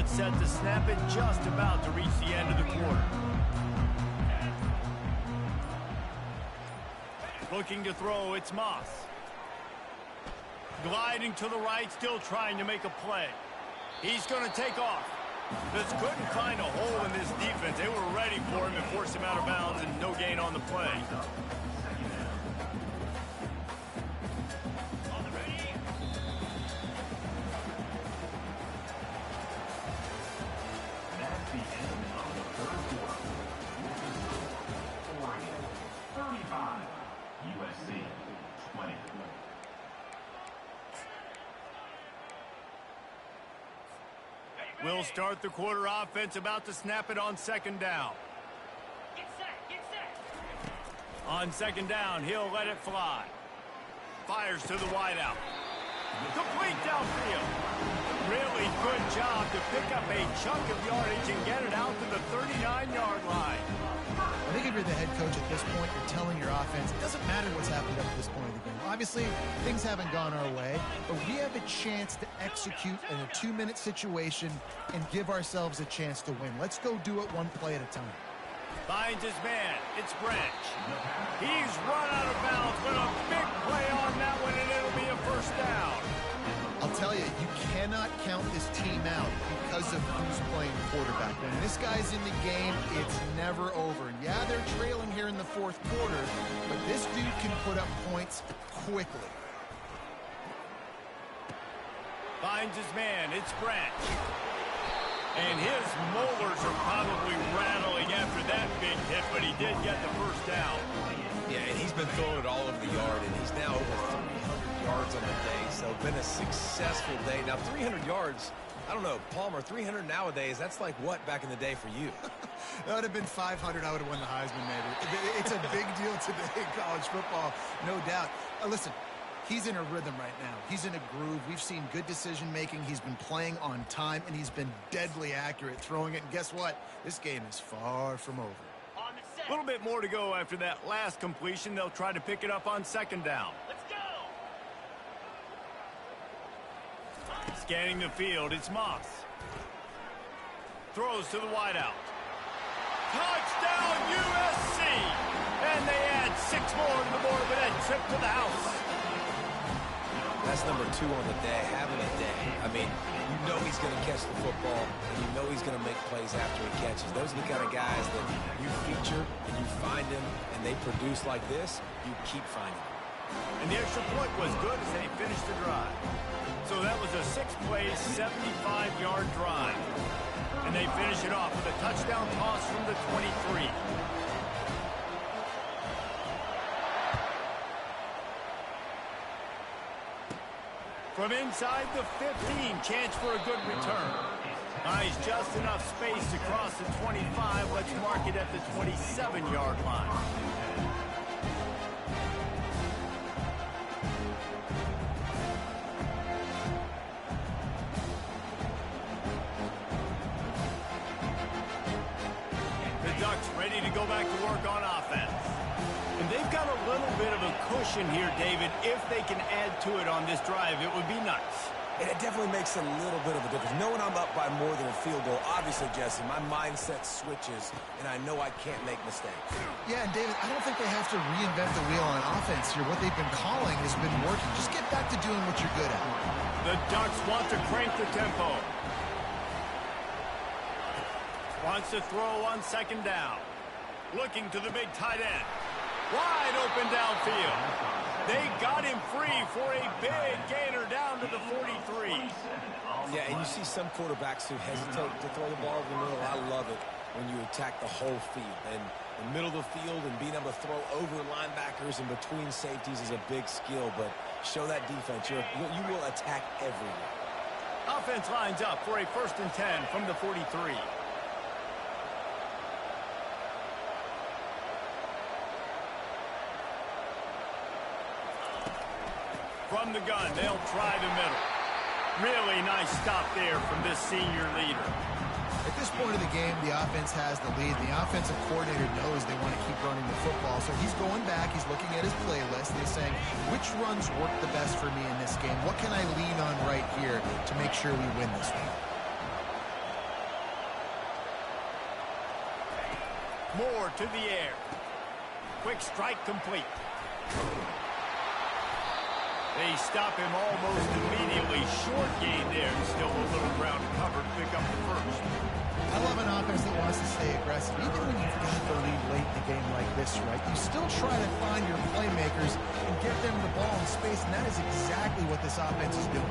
gets set to snap it, just about to reach the end of the quarter. Looking to throw, it's Moss. Gliding to the right, still trying to make a play. He's going to take off. Just couldn't find a hole in this defense. They were ready for him and forced him out of bounds, and no gain on the play. We'll start the quarter. Offense about to snap it on second down. Get set. On second down, he'll let it fly. Fires to the wideout. Complete downfield. Really good job to pick up a chunk of yardage and get it out to the 39-yard line. I think if you're the head coach at this point, you're telling your offense, it doesn't matter what's happened up to this point of the game. Obviously, things haven't gone our way, but we have a chance to execute in a 2-minute situation and give ourselves a chance to win. Let's go do it one play at a time. Finds his man. It's Branch. He's run out of bounds, but a big play on that one, and it'll be a first down. I'll tell you, you cannot count this team out because of who's playing quarterback. When this guy's in the game, it's never over. And yeah, they're trailing here in the fourth quarter, but this dude can put up points quickly. Finds his man. It's Branch. And his molars are probably rattling after that big hit, but he did get the first down. Yeah, and he's been throwing it all over the yard, and he's now over 300 yards on the day, so been a successful day. Now, 300 yards, I don't know, Palmer, 300 nowadays, that's like what back in the day for you? That would have been 500. I would have won the Heisman, maybe. It's a big deal today in college football, no doubt. Listen, he's in a rhythm right now. He's in a groove. We've seen good decision-making. He's been playing on time, and he's been deadly accurate throwing it. And guess what? This game is far from over. A little bit more to go after that last completion. They'll try to pick it up on second down. Let's go. Scanning the field, it's Moss. Throws to the wideout. Touchdown, USC! And they add 6 more to the board with that trip to the house. That's number 2 on the day, having a day. I mean, you know he's going to catch the football, and you know he's going to make plays after he catches. Those are the kind of guys that you feature, and you find them, and they produce like this, you keep finding them. And the extra point was good as they finished the drive. So that was a 6-play, 75-yard drive. And they finish it off with a touchdown toss from the 23. From inside the 15, chance for a good return. Nice, just enough space to cross the 25. Let's mark it at the 27-yard line. Ready to go back to work on offense. And they've got a little bit of a cushion here, David. If they can add to it on this drive, it would be nice. And it definitely makes a little bit of a difference. Knowing I'm up by more than a field goal, obviously, Jesse, my mindset switches, and I know I can't make mistakes. Yeah, and David, I don't think they have to reinvent the wheel on offense here. What they've been calling has been working. Just get back to doing what you're good at. The Ducks want to crank the tempo. Wants to throw on second down. Looking to the big tight end. Wide open downfield. They got him free for a big gainer down to the 43. Yeah, and you see some quarterbacks who hesitate to throw the ball over the middle. I love it when you attack the whole field. And the middle of the field and being able to throw over linebackers and between safeties is a big skill. But show that defense. You will attack everywhere. Offense lines up for a 1st and 10 from the 43. From the gun, they'll try the middle. Really nice stop there from this senior leader. At this point of the game, the offense has the lead. The offensive coordinator knows they want to keep running the football. So he's going back. He's looking at his playlist. And he's saying, which runs work the best for me in this game? What can I lean on right here to make sure we win this one? Moore to the air. Quick strike complete. They stop him almost immediately. Short gain there. Still a little ground covered. Pick up the first. I love an offense that wants to stay aggressive. Even when you've got the lead late in the game like this, right? You still try to find your playmakers and get them the ball in space, and that is exactly what this offense is doing.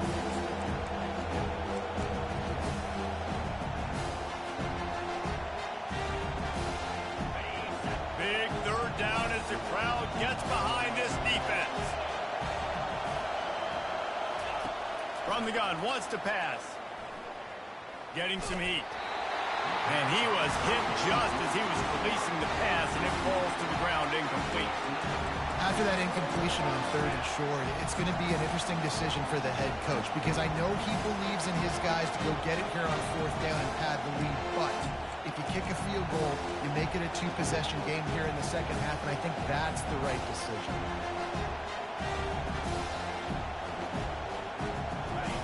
Big third down as the crowd gets behind this defense. From the gun, wants to pass. Getting some heat. And he was hit just as he was releasing the pass, and it falls to the ground incomplete. After that incompletion on third and short, it's going to be an interesting decision for the head coach because I know he believes in his guys to go get it here on fourth down and pad the lead, but if you kick a field goal, you make it a two-possession game here in the second half, and I think that's the right decision.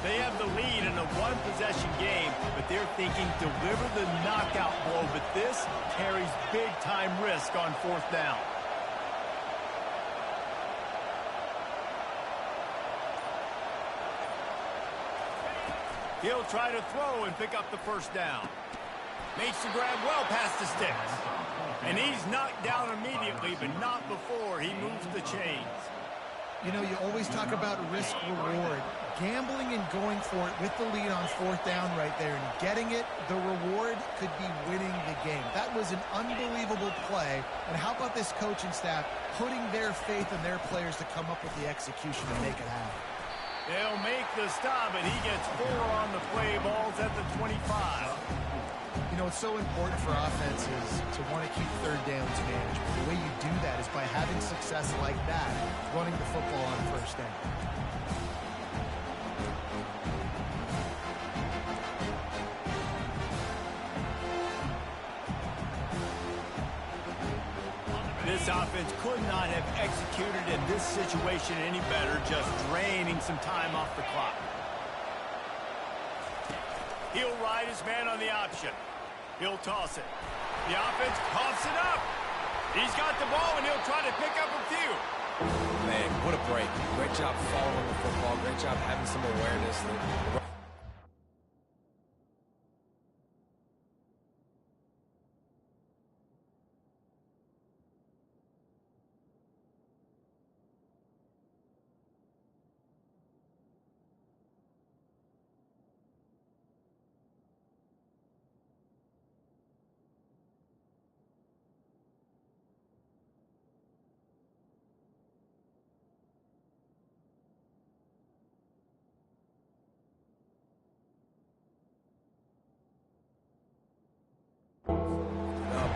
They have the lead in a one-possession game, but they're thinking deliver the knockout blow, but this carries big-time risk on fourth down. He'll try to throw and pick up the first down. Makes the grab well past the sticks. And he's knocked down immediately, but not before he moves the chains. You know, you always talk about risk-reward. Gambling and going for it with the lead on fourth down right there and getting it, the reward could be winning the game. That was an unbelievable play. And how about this coaching staff putting their faith in their players to come up with the execution and make it happen? They'll make the stop, and he gets 4 on the play. Ball's at the 25. You know, it's so important for offenses to want to keep third downs managed. But the way you do that is by having success like that, running the football on first down. This offense could not have executed in this situation any better, just draining some time off the clock. He'll ride his man on the option. He'll toss it. The offense coughs it up. He's got the ball, and he'll try to pick up a few. Man, what a break. Great job following the football. Great job having some awareness.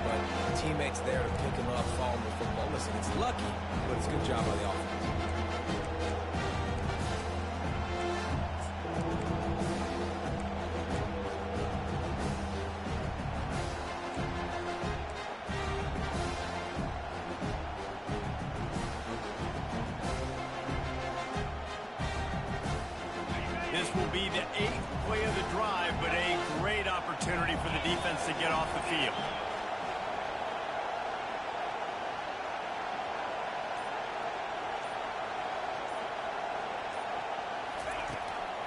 But teammates there to pick him up, following the football. Listen, it's lucky, but it's a good job by the offense. This will be the 8th play of the drive, but a great opportunity for the defense to get off the field.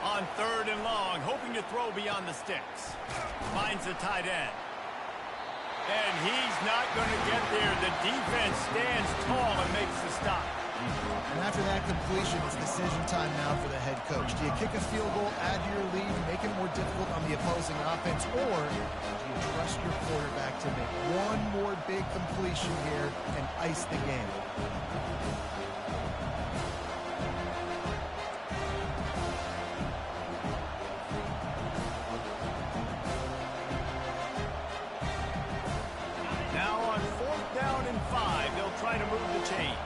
On third and long, hoping to throw beyond the sticks. Finds the tight end. And he's not going to get there. The defense stands tall and makes the stop. And after that completion, it's decision time now for the head coach. Do you kick a field goal, add to your lead, make it more difficult on the opposing offense, or do you trust your quarterback to make one more big completion here and ice the game? Now on fourth down and 5, they'll try to move the chains.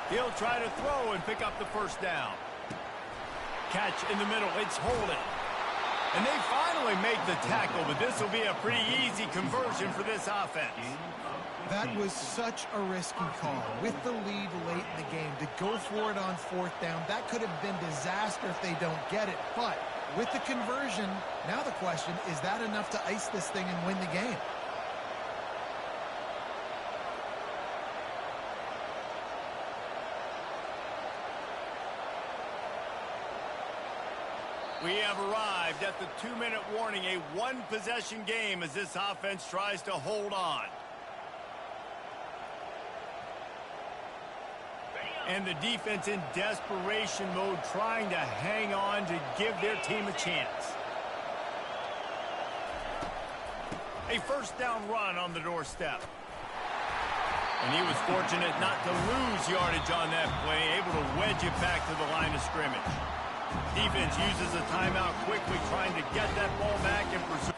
He'll try to throw and pick up the first down. Catch in the middle. It's Holden. And they finally make the tackle, but this will be a pretty easy conversion for this offense. That was such a risky call. With the lead late in the game, to go for it on 4th down, that could have been disaster if they don't get it. But with the conversion, now the question, is that enough to ice this thing and win the game? We have arrived at the 2-minute warning, a one-possession game as this offense tries to hold on. And the defense in desperation mode, trying to hang on to give their team a chance. A first down run on the doorstep. And he was fortunate not to lose yardage on that play, able to wedge it back to the line of scrimmage. Defense uses a timeout quickly, trying to get that ball back and pursue.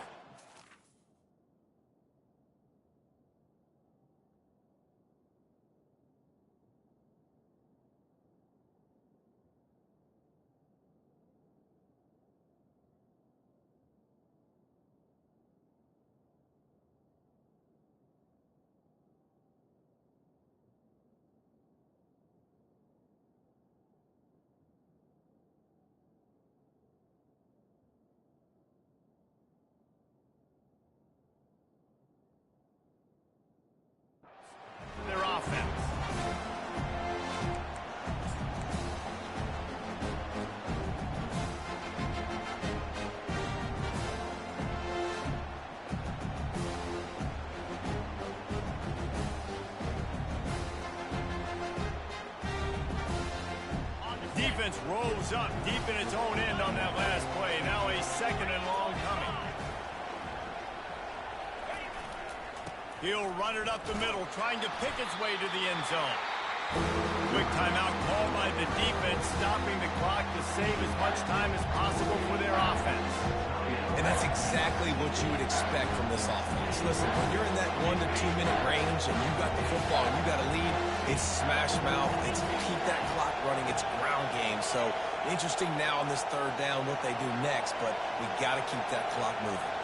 Their offense. Defense rose up deep in its own end on that last play. Now a 2nd and long coming. He'll run it up the middle, trying to pick its way to the end zone. Quick timeout called by the defense, stopping the clock to save as much time as possible for their offense. And that's exactly what you would expect from this offense. Listen, when you're in that 1 to 2 minute range and you've got the football and you got a lead, it's smash mouth, it's keep that clock running, it's ground game. So interesting now on this 3rd down what they do next, but we got to keep that clock moving.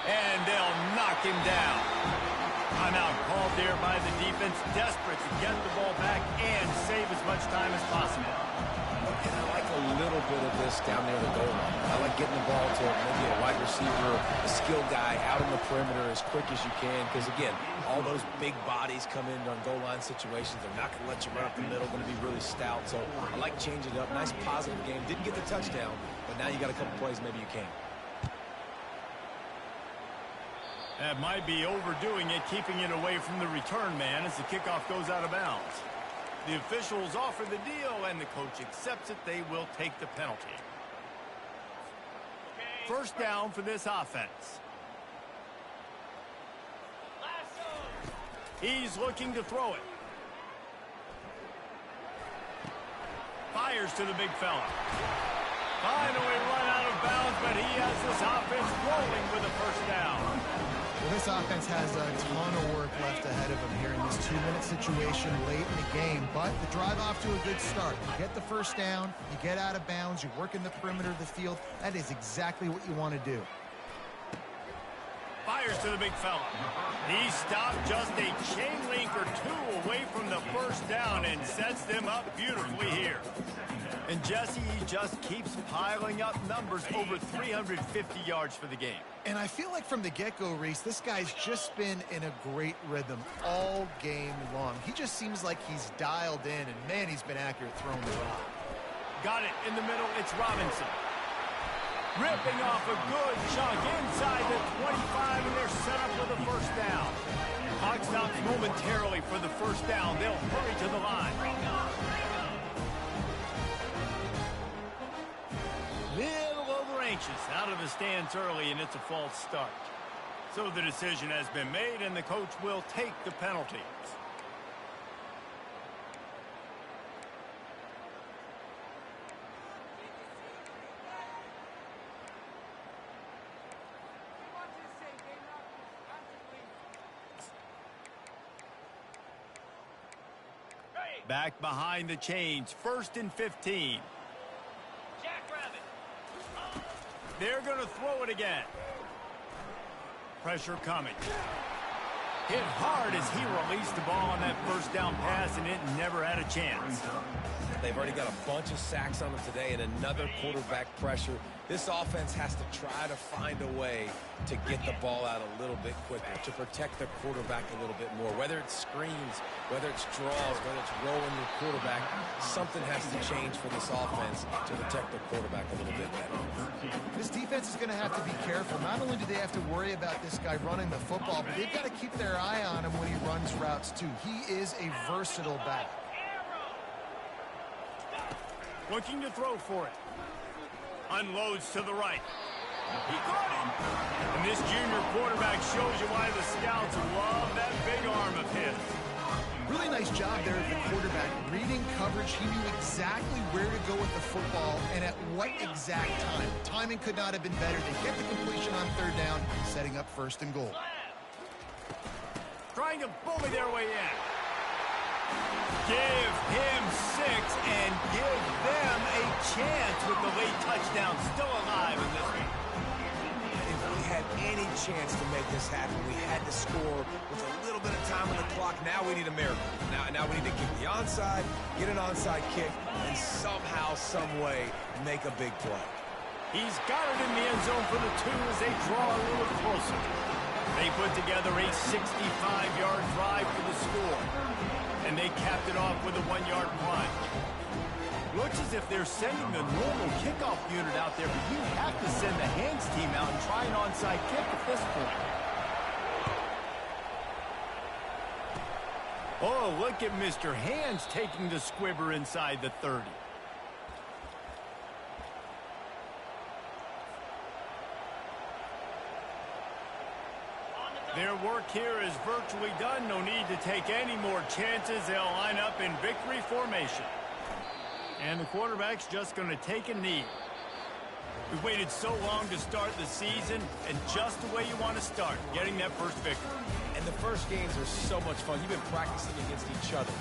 And they'll knock him down. Timeout called there by the defense, desperate to get the ball back and save as much time as possible. And I like a little bit of this down near the goal line. I like getting the ball to maybe a wide receiver, a skilled guy out in the perimeter as quick as you can. Because, again, all those big bodies come in on goal line situations. They're not going to let you run up the middle, going to be really stout. So I like changing it up. Nice positive game. Didn't get the touchdown, but now you got a couple plays maybe you can. That might be overdoing it, keeping it away from the return man as the kickoff goes out of bounds. The officials offer the deal, and the coach accepts it. They will take the penalty. First down for this offense. He's looking to throw it. Fires to the big fella. Finally run out of bounds, but he has this offense rolling with a first down. Well, this offense has a ton of work left ahead of them here in this 2-minute situation late in the game, but the drive off to a good start. You get the first down, you get out of bounds, you work in the perimeter of the field. That is exactly what you want to do. Fires to the big fella. He stopped just a chain link or two away from the first down and sets them up beautifully here. And Jesse, he just keeps piling up numbers, over 350 yards for the game. And I feel like from the get-go, Reese, this guy's just been in a great rhythm all game long. He just seems like he's dialed in, and man, he's been accurate throwing the rock. Got it in the middle, it's Robinson. Ripping off a good chunk inside the 25, and they're set up with a first down. Clock stops momentarily for the first down. They'll hurry to the line. Little over anxious out of the stance early, and it's a false start. So the decision has been made, and the coach will take the penalty. Back behind the chains, 1st and 15. They're going to throw it again. pressure coming. Hit hard as he released the ball on that first down pass, and it never had a chance. They've already got a bunch of sacks on them today and another quarterback pressure. This offense has to try to find a way to get the ball out a little bit quicker, to protect the quarterback a little bit more. Whether it's screens, whether it's draws, whether it's rolling your quarterback, something has to change for this offense to protect the quarterback a little bit better. This defense is going to have to be careful. Not only do they have to worry about this guy running the football, but they've got to keep their eye on him when he runs routes too. He is a versatile back. Looking to throw for it. Unloads to the right. He caught it. And this junior quarterback shows you why the scouts love that big arm of his. Really nice job there of the quarterback. Reading coverage, he knew exactly where to go with the football and at what exact time. Timing could not have been better. They get the completion on third down, setting up first and goal. Trying to bully their way in. Give him 6 and give them a chance with the late touchdown still alive in this one. If we had any chance to make this happen, we had to score with a little bit of time on the clock. Now we need a miracle. Now we need to kick the onside, get an onside kick, and somehow, some way, make a big play. He's got it in the end zone for the 2 as they draw a little closer. They put together a 65-yard drive for the score. And they capped it off with a 1-yard plunge. Looks as if they're sending the normal kickoff unit out there, but you have to send the hands team out and try an onside kick at this point. Oh, look at Mr. Hands taking the squibber inside the 30. Their work here is virtually done. No need to take any more chances. They'll line up in victory formation. And the quarterback's just going to take a knee. We've waited so long to start the season, and just the way you want to start, getting that first victory. And the first games are so much fun. You've been practicing against each other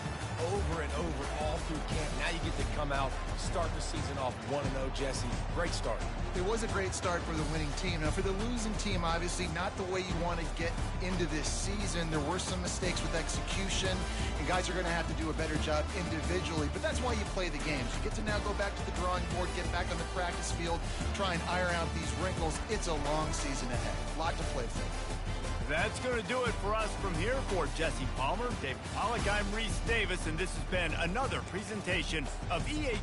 over and over all through camp. Now you get to come out, start the season off 1-0, Jesse. Great start. It was a great start for the winning team. Now, for the losing team, obviously not the way you want to get into this season. There were some mistakes with execution, and guys are going to have to do a better job individually. But that's why you play the games. You get to now go back to the drawing board, get back on the practice field, try and iron out these wrinkles. It's a long season ahead. A lot to play for. That's going to do it for us from here. For Jesse Palmer, Dave Pollack, I'm Reese Davis, and this has been another presentation of EA.